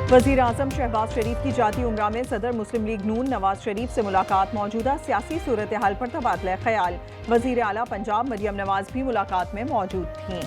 वजीर आजम शहबाज शरीफ की जाती उम्रा में सदर मुस्लिम लीग नून नवाज शरीफ से मुलाकात। मौजूदा सियासी सूरत हाल पर तबादला ख्याल। वजीर आला पंजाब मरियम नवाज भी मुलाकात में मौजूद थीं।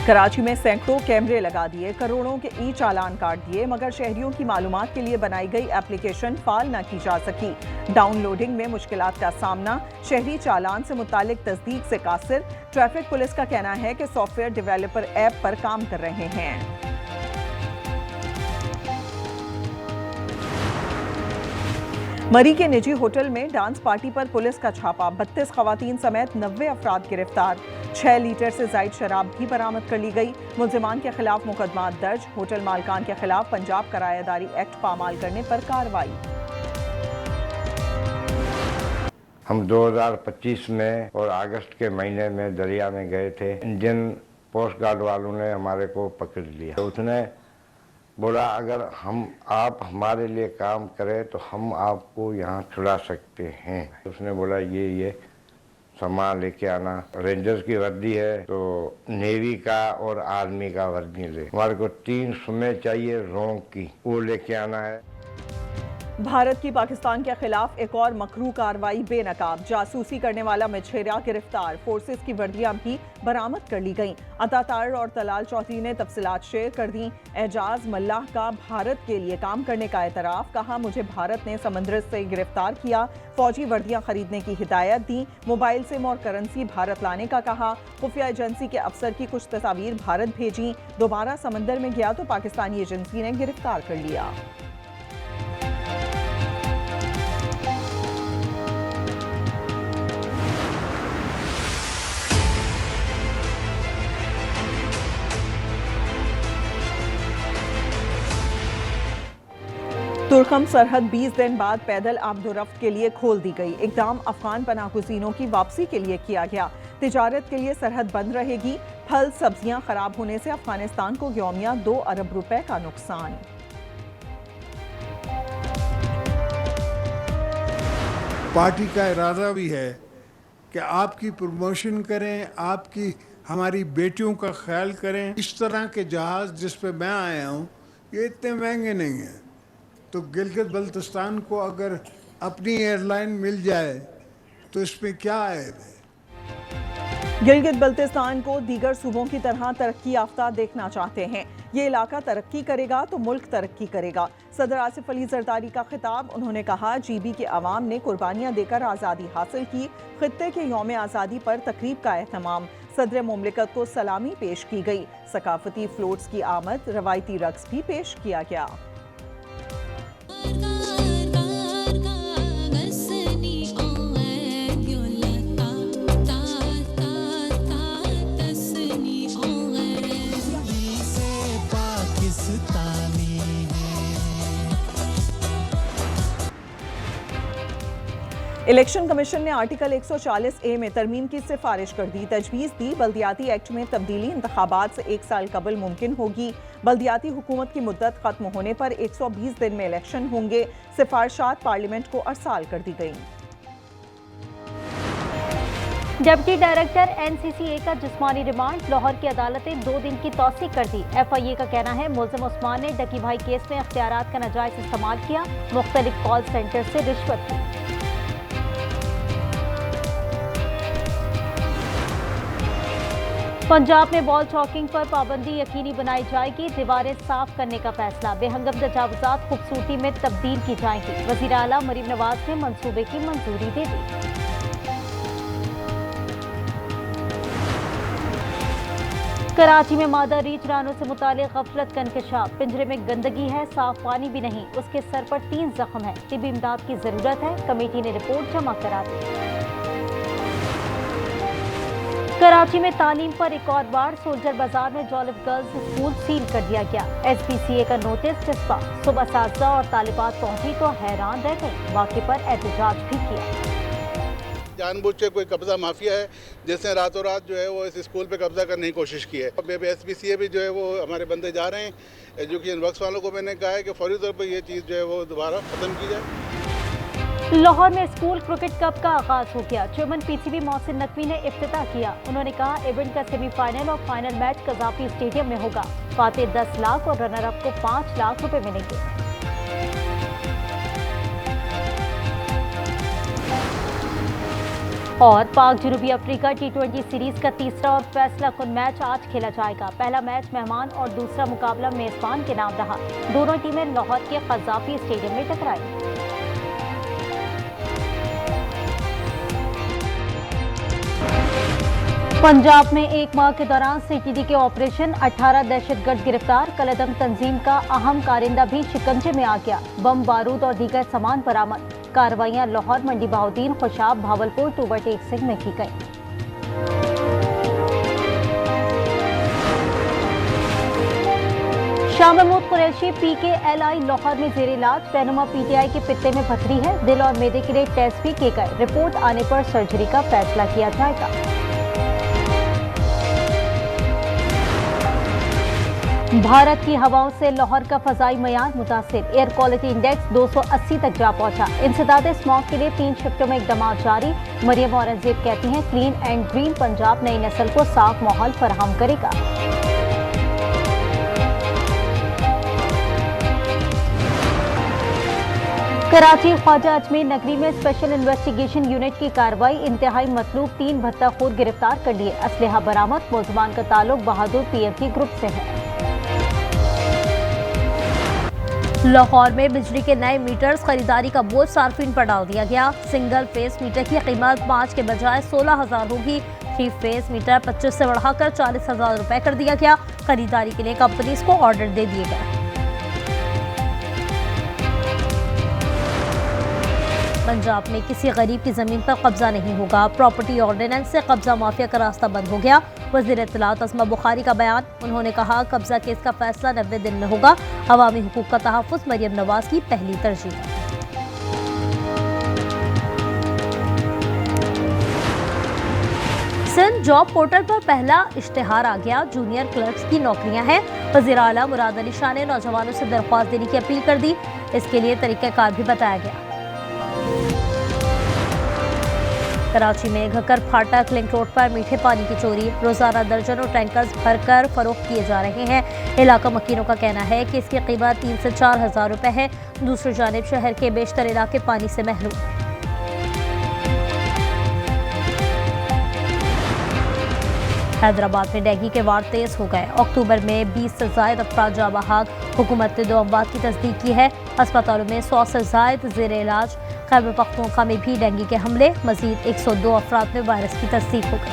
कराची में सैकड़ों कैमरे लगा दिए, करोड़ों के ई चालान काट दिए, मगर शहरियों की मालूमात के लिए बनाई गई एप्लीकेशन फाल न की जा सकी। डाउनलोडिंग में मुश्किलात का सामना, शहरी चालान से मुतालिक तस्दीक से कासिर। ट्रैफिक पुलिस का कहना है कि सॉफ्टवेयर डेवलपर ऐप पर काम कर रहे हैं। मरी के निजी होटल में डांस पार्टी पर पुलिस का छापा। 32 खवातीन समेत 90 अफराद गिरफ्तार। 6 लीटर से जायद शराब भी बरामद कर ली गई। मुल्जिमान के खिलाफ मुकदमा दर्ज। होटल मालकान के खिलाफ पंजाब करायादारी एक्ट पामाल करने पर कार्रवाई। हम 2025 में और अगस्त के महीने में दरिया में गए थे। इंडियन कोस्ट गार्ड वालों ने हमारे को पकड़ लिया। तो उसने बोला अगर आप हमारे लिए काम करें तो हम आपको यहाँ छुड़ा सकते हैं। उसने बोला ये सामान लेके आना। रेंजर्स की वर्दी है तो नेवी का और आर्मी का वर्दी ले। हमारे को 3 सुमें चाहिए रोंग की, वो लेके आना है। भारत की पाकिस्तान के खिलाफ एक और मकरू कार्रवाई बेनकाब। जासूसी करने वाला मछेरा गिरफ्तार। फोर्सेस की वर्दियां भी बरामद कर ली गईं। अतातार और तलाल चौधरी ने तफसीलात शेयर कर दी। एजाज मल्लाह का भारत के लिए काम करने का एतराफ। कहा मुझे भारत ने समंदर से गिरफ्तार किया। फौजी वर्दियां खरीदने की हिदायत दी। मोबाइल सिम और करेंसी भारत लाने का कहा। खुफिया एजेंसी के अफसर की कुछ तस्वीर भारत भेजी। दोबारा समंदर में गया तो पाकिस्तानी एजेंसी ने गिरफ्तार कर लिया। तुर्कम सरहद 20 दिन बाद पैदल आमदोरफ्त के लिए खोल दी गई। इकदाम अफगान पनाहगुज़ीनों की वापसी के लिए किया गया। तिजारत के लिए सरहद बंद रहेगी। फल सब्जियां खराब होने से अफगानिस्तान को यौमिया 2 अरब रुपए का नुकसान। पार्टी का इरादा भी है कि आपकी प्रमोशन करें, हमारी बेटियों का ख्याल करें। इस तरह के जहाज जिस पे मैं आया हूँ ये इतने महंगे नहीं हैं। तो गिलगित बल्तिस्तान को अगर अपनी एयरलाइन मिल जाए तो इसमें क्या ऐब है। गिलगित बल्तिस्तान को दीगर सूबों की तरह तरक्की याफ्ता देखना चाहते हैं। ये इलाका तरक्की करेगा तो मुल्क तरक्की करेगा। सदर आसिफ अली जरदारी का खिताब। उन्होंने कहा GB के अवाम ने कुर्बानियां देकर आज़ादी हासिल की। खित्ते के यौम आज़ादी पर तकरीब का एहतमाम। सदर मुमलिकत को सलामी पेश की गई। सकाफती फ्लोट्स की आमद, रवायती रक्स भी पेश किया गया। इलेक्शन कमीशन ने आर्टिकल 140A में तरमीम की सिफारिश कर दी। तजवीज़ दी बल्दियाती एक्ट में तब्दीली इंतखाबात से 1 साल कबल मुमकिन होगी। बल्दियाती हुकूमत की मुद्दत खत्म होने पर 120 दिन में इलेक्शन होंगे। सिफारिशात पार्लियामेंट को अरसाल कर दी गई। डिप्टी डायरेक्टर NCCA का जिस्मानी रिमांड। लाहौर की अदालतें 2 दिन की तौसीक कर दी। FIA का कहना है मुल्ज़िम उस्मान ने डकी भाई केस में अख्तियारात का नाजायज इस्तेमाल किया। मुख्तलिफ कॉल सेंटर से रिश्वत ली। पंजाब में बॉल चॉकिंग पर पाबंदी यकीनी बनाई जाएगी। दीवारें साफ करने का फैसला। बेहंगम तजावुज़ात खूबसूरती में तब्दील की जाएंगी। वज़ीर आला मरीम नवाज ने मंसूबे की मंजूरी दे दी। कराची में मादा रीछ रानों से मुतालिक गफलत का इंकशाफ। पिंजरे में गंदगी है, साफ पानी भी नहीं। उसके सर पर 3 जख्म है। तिब्बी इमदाद की जरूरत है। कमेटी ने रिपोर्ट जमा करा दी। कराची में तालीम पर एक और बार। सोल्जर बाजार में जोलिफ गर्ल्स स्कूल सील कर दिया गया। SPCA का नोटिस चस्पा। सुबह असातिज़ा और तालिबात पहुंची तो हैरान रह गई। वाक़े पर एहतजाज भी किया। जानबूझ के कोई कब्जा माफिया है जिसने रातों रात जो है वो इस स्कूल पे कब्जा करने की कोशिश की है। अब SPCA भी जो है वो हमारे बंदे जा रहे हैं। एजुकेशन वर्क्स वालों को मैंने कहा है कि फौरी तौर पर ये चीज़ जो है वो दोबारा ख़त्म की जाए। लाहौर में स्कूल क्रिकेट कप का आगाज हो गया। चेयरमैन पीसीबी मोहसिन नकवी ने इफ्तिताह किया। उन्होंने कहा इवेंट का सेमीफाइनल और फाइनल मैच कज़ाफी स्टेडियम में होगा। फातेह 10 लाख और रनर अप को 5 लाख रुपए मिलेंगे। और पाक जनूबी अफ्रीका T20 सीरीज का तीसरा और फैसला कुन मैच आज खेला जाएगा। पहला मैच मेहमान और दूसरा मुकाबला मेजबान के नाम रहा। दोनों टीमें लाहौर के कज़ाफी स्टेडियम में टकराई। पंजाब में एक माह के दौरान सीटीडी के ऑपरेशन 18 दहशतगर्द गिरफ्तार। कलदम तंजीम का अहम कारिंदा भी शिकंजे में आ गया। बम बारूद और दीगर सामान बरामद। कार्रवाइयां लाहौर, मंडी बहाउद्दीन, खुशाब, भावलपुर, टूबरटेक सिंह में की गई। शाह महमूद कुरैशी PKLI लाहौर में जेर इलाज। रहनुमा PTI के पित्ते में पथरी है। दिल और मैदे के लिए टेस्ट भी किए गए। रिपोर्ट आने पर सर्जरी का फैसला किया जाएगा। भारत की हवाओं से लाहौर का फजाई मयार मुतासिर। एयर क्वालिटी इंडेक्स 280 तक जा पहुंचा। इंसदाद स्मॉग के लिए 3 शिफ्टों में इकदाम जारी। मरियम औरंगजेब कहती हैं क्लीन एंड ग्रीन पंजाब नई नस्ल को साफ माहौल फराहम करेगा। कराची ख्वाजा अजमेर नगरी में स्पेशल इन्वेस्टिगेशन यूनिट की कार्रवाई। इंतहाई मतलूब 3 भत्ताखोर गिरफ्तार कर लिए। असलहा बरामद। मुलजमान का ताल्लुक बहादुर PFP ग्रुप से है। लाहौर में बिजली के नए मीटर्स खरीदारी का बोझ सार्फिन पर डाल दिया गया। सिंगल फेस मीटर की कीमत 5 के बजाय 16,000 होगी। 3 फेस मीटर 25 से बढ़ाकर 40,000 रुपए कर दिया गया। खरीदारी के लिए कंपनीज को ऑर्डर दे दिए गए। पंजाब में किसी गरीब की जमीन पर कब्जा नहीं होगा। प्रॉपर्टी ऑर्डिनेंस से कब्जा माफिया का रास्ता बंद हो गया। वज़ीर इत्तलात अस्मा बुखारी का बयान। उन्होंने कहा कब्जा केस का फैसला 90 दिन में होगा। अवामी हुकूक का तहफ़्फ़ुज़ मरियम नवाज की पहली तरजीह है। सिंध जॉब पोर्टल पर पहला इश्तिहार आ गया। जूनियर क्लर्क्स की नौकरियां हैं। वज़ीर आला मुराद अली शाह ने नौजवानों से दरख्वास्त देने की अपील कर दी। इसके लिए तरीक़ाकार भी बताया गया। कराची में घकर फाटक लिंक रोड पर मीठे पानी की चोरी। रोजाना दर्जनों टैंकर्स भरकर फरोख्त किए जा रहे हैं। इलाका मकीनों का कहना है कि इसकी कीमत 3 से 4 हज़ार रुपए है। दूसरी जानिब शहर के बेशतर इलाके पानी से महरूम। हैदराबाद में डेंगू के वार तेज हो गए। अक्टूबर में 20 से ज्यादा अफराद जाँ बहक। हुकूमत ने 2 अमवात की तस्दीक की है। अस्पतालों में 100 से ज्यादा जेर इलाज। खैबर पख्तूनख्वा में भी डेंगू के हमले। मजीद 102 अफराद में वायरस की तस्दीक हो गई।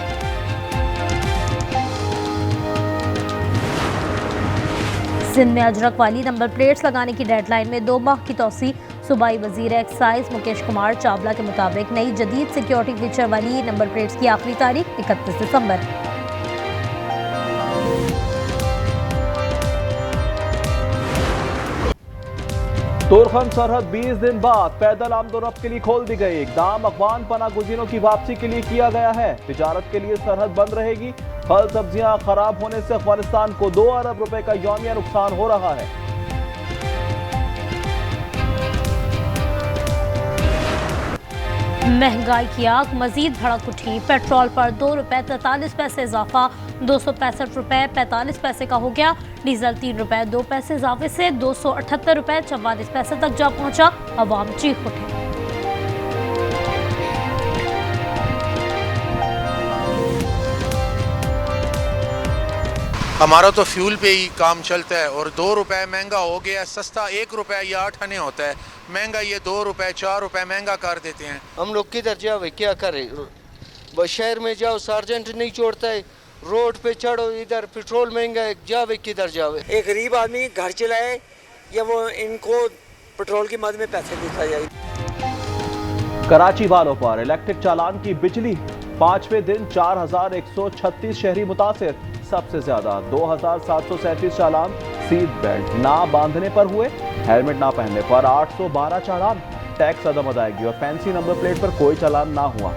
सिंध में अजरक वाली नंबर प्लेट्स लगाने की डेडलाइन में 2 माह की तोसी। सूबाई वजीर एक्साइज मुकेश कुमार चावला के मुताबिक नई जदीद सिक्योरिटी फीचर वाली नंबर प्लेट्स की आखिरी तारीख 31 दिसंबर है। तोरखम सरहद 20 दिन बाद पैदल आमदोरफ्त के लिए खोल दी गई। इक़दाम अफगान पनाह गुज़ीरों की वापसी के लिए किया गया है। तिजारत के लिए सरहद बंद रहेगी। फल सब्जियां खराब होने से अफगानिस्तान को 2 अरब रुपए का यौमिया नुकसान हो रहा है। महंगाई की आग मजीद भड़क उठी। पेट्रोल पर 2 रुपए 43 पैसे इजाफा 265 रुपए 45 पैसे का हो गया। डीजल 3 रुपए 2 पैसे इजाफे से 278 रुपए 44 पैसे तक जा पहुंचा। अवाम चीख उठे। हमारा तो फ्यूल पे ही काम चलता है और 2 रुपए महंगा हो गया। सस्ता 1 रुपए या 8 आने होता है, महंगा ये 2 रुपए 4 रुपए महंगा कर देते हैं। हम लोग किधर जावे, क्या करें? शहर में जाओ सार्जेंट नहीं छोड़ता है, रोड पे चढ़ो इधर पेट्रोल महंगा है, जावे किधर जावे? एक गरीब आदमी घर चलाए या वो इनको पेट्रोल की मद में पैसे दिखा जाए। कराची वालों पर इलेक्ट्रिक चालान की बिजली। 5वें दिन 4136 शहरी मुतासिर। सबसे ज्यादा 2737 चालान सीट बेल्ट ना बांधने पर हुए। हेलमेट ना पहनने पर 812 चालान। टैक्स अदम अदायगी और फैंसी नंबर प्लेट पर कोई चालान ना हुआ।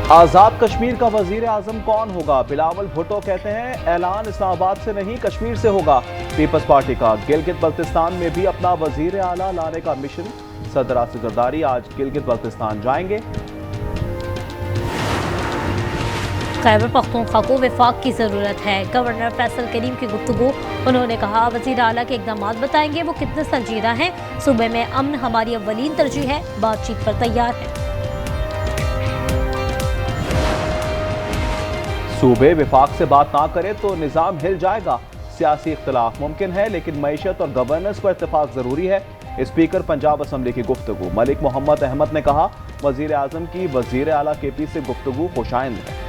आजाद कश्मीर का वजीर आजम कौन होगा? बिलावल भुट्टो कहते हैं ऐलान इस्लामाबाद से नहीं कश्मीर से होगा। पीपल्स पार्टी का गिलगित बल्तिस्तान में भी अपना वजीर आला लाने का मिशन। सदर आसिफ जरदारी आज गिलगित बल्तिस्तान जाएंगे। खैबर पख्तूनख्वा को विफाक की जरूरत है, गवर्नर फैसल करीम की गुफ्तगू। उन्होंने कहा वजीर आला के इकदाम बताएंगे वो कितने संजीदा हैं। सूबे में अमन हमारी अव्वलीन तरजीह है, बातचीत पर तैयार है। सूबे विफाक से बात ना करे तो निजाम हिल जाएगा। सियासी इख्तलाफ मुमकिन है लेकिन मईशत और गवर्नेंस पर इत्तेफाक जरूरी है। स्पीकर पंजाब असम्बली की गुफ्तगू। मलिक मोहम्मद अहमद ने कहा वजीर आजम की वजीर आला KP से गुफ्तगू खुशाइंद है।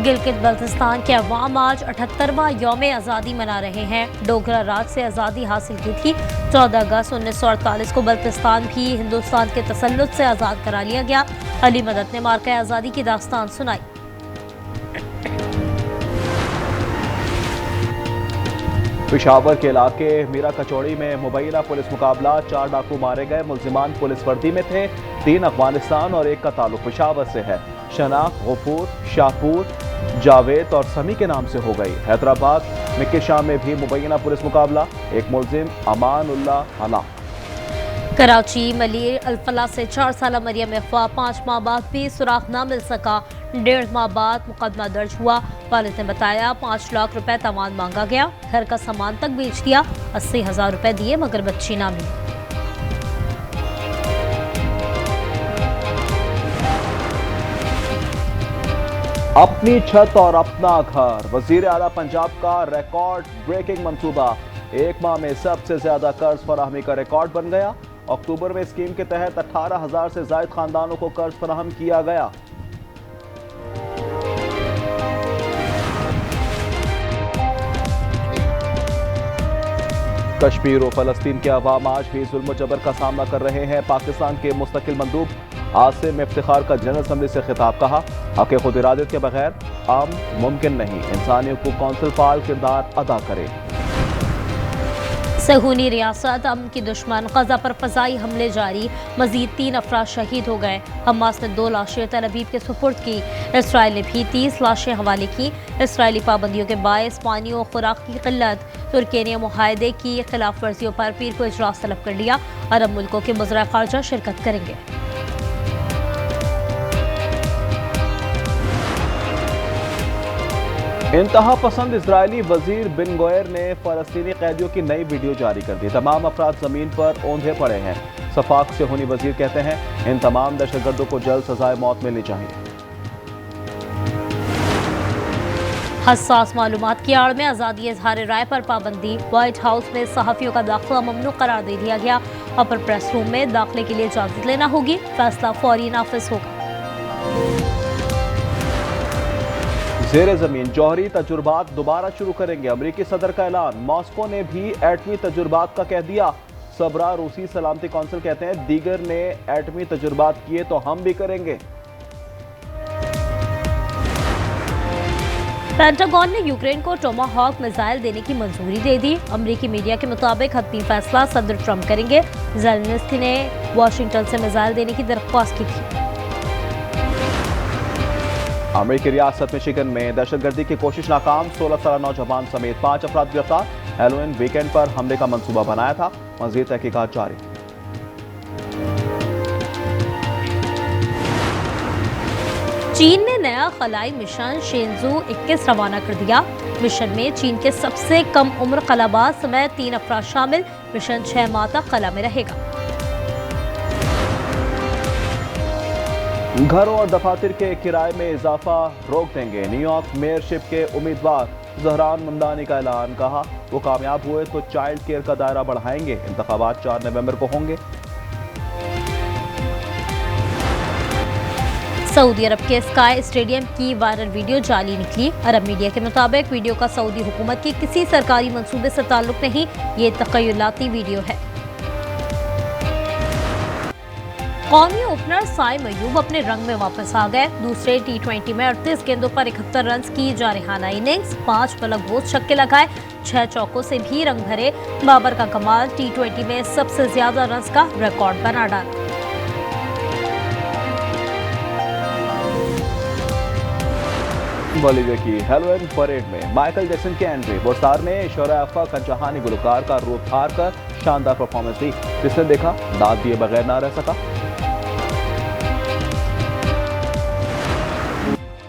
गिलगित बल्तिस्तान के अवाम आज 78वां यौम आज़ादी मना रहे हैं। डोगरा राज से आज़ादी हासिल की थी। 14 अगस्त 1948 को बल्तिस्तान भी हिंदुस्तान के तसल्लुत से आज़ाद करा लिया गया। अली मदद ने मार्का आज़ादी की दास्तान सुनाई। पेशावर के इलाके मीरा कचौड़ी में मुबैना पुलिस मुकाबला। 4 डाकू मारे गए। मुलजिमान पुलिस वर्दी में थे। 3 अफगानिस्तान और 1 का ताल्लुक पेशावर से है। शनाख्त गफूर, शाहपुर, जावेद और समी के नाम से हो गई। हैदराबाद मिक्की शाम में भी मुबैना पुलिस मुकाबला। 1 मुलजिम अमान उल्लाह हलाक। कराची मलिर अल्फला से 4 साल मरियम अफवा 5 माह बाद भी सुराग न मिल सका। 1.5 माह बाद मुकदमा दर्ज हुआ। वालिद ने बताया 5 लाख रुपए तमान मांगा गया। घर का सामान तक बेच दिया। 80,000 रुपए दिए मगर बच्ची ना मिली। अपनी छत और अपना घर। वजीर आला पंजाब का रिकॉर्ड ब्रेकिंग मंसूबा। 1 माह में सबसे ज्यादा कर्ज फराहमी का रिकॉर्ड बन गया। अक्टूबर में स्कीम के तहत 18,000 से ज्यादा खानदानों को कर्ज फराहम किया गया। कश्मीर और फलस्तीन के अवाम आज भी जुल्म जबर का सामना कर रहे हैं। पाकिस्तान के मुस्तकिल मंदूब आसिम इफ्तिखार का जनरल असम्बली से खिताब। कहा हक़ खुद इरादत के बगैर अमन मुमकिन नहीं। इंसानी हुकूक कौंसिल फाल किरदार अदा करे। सहूनी रियासत अमन की दुश्मन। गजा पर फजाई हमले जारी। मजीद 3 अफराद शहीद हो गए। हमास ने 2 लाशें तल अवीव के सुपुर्द की। इसराइल ने भी 30 लाशें हवाले की। इसराइली पाबंदियों के बायस पानी और खुराक की किल्लत। तुर्की ने मुआहदे की खिलाफ वर्जियों पर पीर को इजलास तलब कर लिया। अरब मुल्कों के वज़ीर ख़ारजा शिरकत करेंगे। इंतहा पसंद इजरायली वजीर बिन गोयर ने फलस्तीनी कैदियों की नई वीडियो जारी कर दी। तमाम अफराद जमीन पर औंधे पड़े हैं। सफाक से होनी वजीर कहते हैं इन तमाम दहशतगर्दों को जल्द सजाए मौत मिलनी चाहिए। हसास मालूमात की आड़ में आज़ादी इजहार राय पर पाबंदी। व्हाइट हाउस में सहाफ़ियों का दाखिला ममनू करार दे दिया गया। अपर प्रेस रूम में दाखिले के लिए इजाज़त लेना होगी। फैसला फौरी नाफिज होगा। ज़ेरे ज़मीन जौहरी तजुर्बात दोबारा शुरू करेंगे। अमरीकी सदर का ऐलान। मॉस्को ने भी एटमी तजुर्बात का कह दिया। सबरा रूसी सलामती कौंसिल कहते हैं दीगर ने एटमी तजुर्बात किए तो हम भी करेंगे। पेंटागन ने यूक्रेन को टोमाहॉक मिसाइल देने की मंजूरी दे दी। अमरीकी मीडिया के मुताबिक हतमी फैसला सदर ट्रंप करेंगे। ज़ेलेंस्की ने वाशिंगटन से मिसाइल देने की दरख्वास्त की थी। अमेरिकी रियासत मिशिगन में दहशतगर्दी की कोशिश नाकाम। 16 साल नौजवान समेत 5 अफराद गिरफ्तार। हेलोइन वीकेंड पर हमले का मंसूबा बनाया था। मज़ीद तहकीकात जारी। चीन ने नया खलाई मिशन शेंजू 21 रवाना कर दिया। मिशन में चीन के सबसे कम उम्र खलाबाज समेत 3 अफराद शामिल। मिशन 6 माह तक खला में रहेगा। घरों और दफातर के किराए में इजाफा रोक देंगे। न्यूयॉर्क मेयरशिप के उम्मीदवार जहरान ममदानी का ऐलान। कहा वो कामयाब हुए तो चाइल्ड केयर का दायरा बढ़ाएंगे। इंतखाबात 4 नवंबर को होंगे। सऊदी अरब के स्काई स्टेडियम की वायरल वीडियो जाली निकली। अरब मीडिया के मुताबिक वीडियो का सऊदी हुकूमत की किसी सरकारी मंसूबे से ताल्लुक नहीं। ये तखय्युलाती वीडियो है। कौमी ओपनर साइम अयूब अपने रंग में वापस आ गए। दूसरे टी20 में 38 गेंदों पर 71 रन की जारहाना इनिंग्स, 5 पलकबोज छक्के लगाए, 6 चौकों से भी रंग भरे। बाबर का कमाल, टी20 में सबसे ज्यादा रन का रिकॉर्ड बना डाला। बॉलीवुड की हेलोइन परेड में माइकल जैक्सन की एंट्री, वो स्टार ने शोरा अफ़ा कंचहानी गुलकार का रूप हार कर शानदार परफॉर्मेंस दी। जिसने देखा दाद दिए बगैर ना रह सका।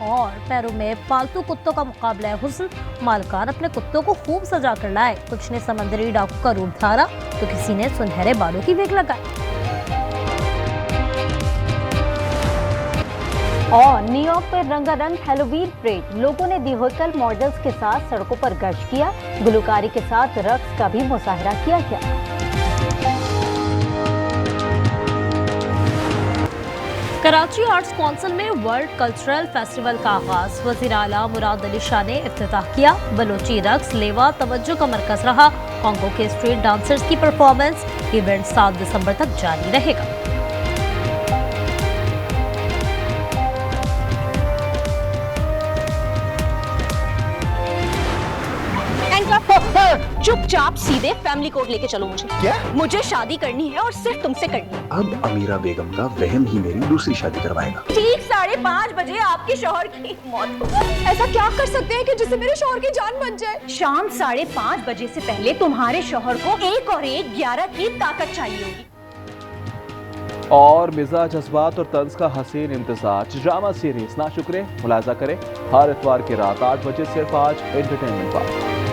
और पैरों में पालतू कुत्तों का मुकाबला है हुस्न, मालकान अपने कुत्तों को खूब सजा कर लाए। कुछ ने समंदरी डाकू का रूप धारा तो किसी ने सुनहरे बालों की वेग लगाई। और न्यूयॉर्क में रंगारंग हैलोवीन परेड, लोगों ने दी होटल मॉडल्स के साथ सड़कों पर गश्त किया। गुलकारी के साथ रक्स का भी मुजाहरा किया गया। कराची आर्ट्स काउंसिल में वर्ल्ड कल्चरल फेस्टिवल का आगाज, वज़ीर आला मुराद अली शाह ने इफ्तिताह किया। बलोची रक्स लेवा तवज्जो का मरकज रहा। कांगो के स्ट्रीट डांसर्स की परफॉर्मेंस। इवेंट 7 दिसंबर तक जारी रहेगा। चुपचाप सीधे फैमिली कोर्ट लेके चलो मुझे। क्या? मुझे शादी करनी है और सिर्फ तुमसे करनी है। अब अमीरा बेगम का वहम ही मेरी दूसरी शादी करवाएगा। ठीक 5:30 बजे आपके शौहर की मौत हो। ऐसा क्या कर सकते हैं कि जिससे मेरे शौहर की जान बच जाए? शाम 5:30 बजे से पहले तुम्हारे शौहर को 1 और 1 11 की ताकत चाहिए होगी। और मिजाज, जज्बात और तंज का हसीन इम्तिजाज ड्रामा सीरीज ना शुक्रे मुलाजा करें हर इतवार की रात 8 बजे सिर्फ आज एंटरटेनमेंट पर।